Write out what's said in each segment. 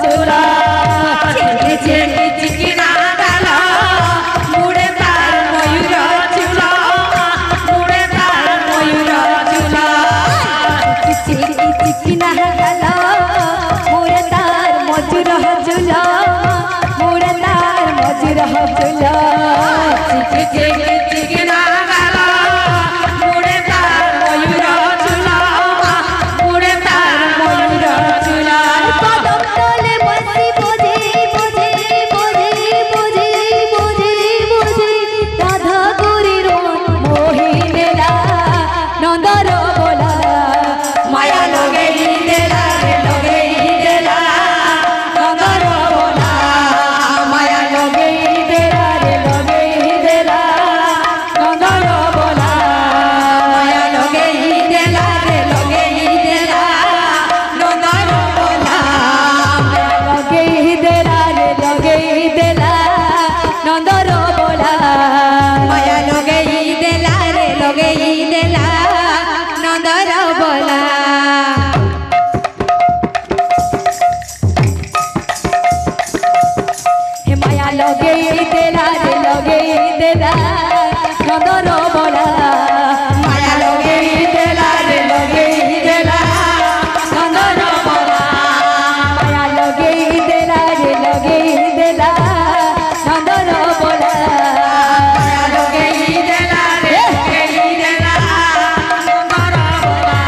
झूला चिकी चिकी चिकी ना डाला मुड़े तार मयूर झूला मुड़े तार मयूर झूला चिकी चिकी ना डाला मुड़े तार मयूर झूला मुड़े तार मयूर झूला चिकी चिकी चिकी ना डाला मुड़े तार मयूर झूला मुड़े तार मयूर झूला पदम तले बसी बोझे बोझे बोझे बोझे बोझे बोझे राधा गोरी रो मोही देला नंदर बोला माया लगे देला लगे देला नंदर बोला माया लगे देला लगे देला नंदर बोला माया लगे देला लगे देला नंदर बोला लगे देला लगे देला नंदर बोला माया लगे देला लगे देला नंदर बोला हे माया लगे देला लगे देला नंदर बोला माया लगे देला लगे देला नंदर बोला माया लगे देला लगे देला नंदर बोला माया लगे देला लगे देला नंदर बोला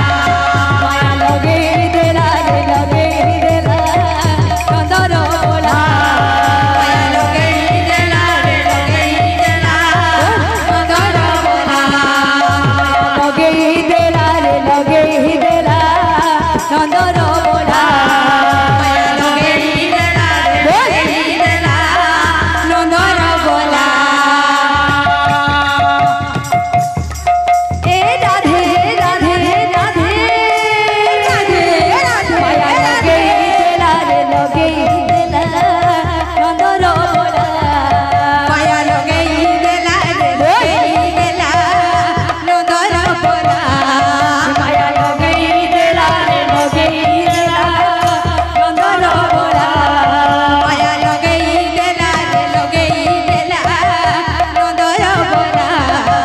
माया लगे देला लगे देला नंदर बोला माया लगे देला लगे देला नंदर बोला लगे देला लगे देला नंदर बोला माया लगे देला लगे देला नंदर बोला ए राधे राधे राधे राधे माया लगे देला लगे देला नंदर बोला माया लगे देला लगे देला नंदर बोला माया लगे देला लगे देला नंदर बोला माया लगे देला लगे देला नंदर बोला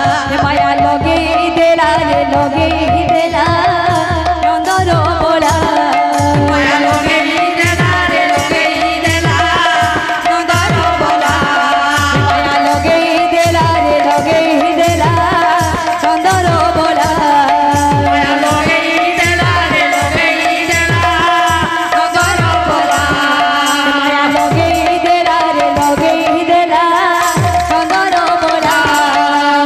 माया लगे देला लगे देला नंदर बोला माया लगे देला लगे देला नंदर बोला माया लगे देला लगे देला नंदर बोला माया लगे देला लगे देला नंदर बोला माया लगे देला लगे देला नंदर बोला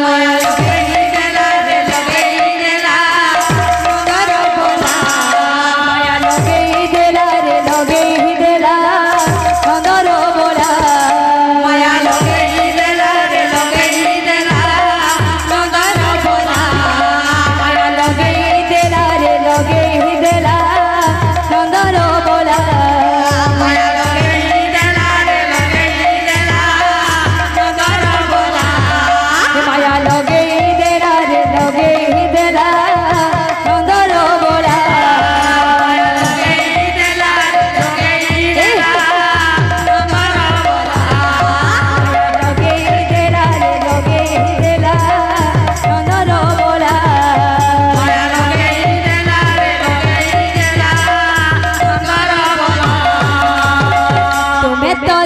माया लगे देला लगे देला नंदर बोला माया लगे देला लगे देला नंदर बोला माया लगे देला लगे देला नंदर बोला माया लगे देला लगे देला नंदर बोला माया लगे देला लगे देला नंदर बोला माया लगे देला लगे देला नंदर बोला माया लगे देला लगे देला नंदर बोला लगे देला लगे देला नंदर बोला माया लगे देला लगे देला नंदर बोला तुम्हें तो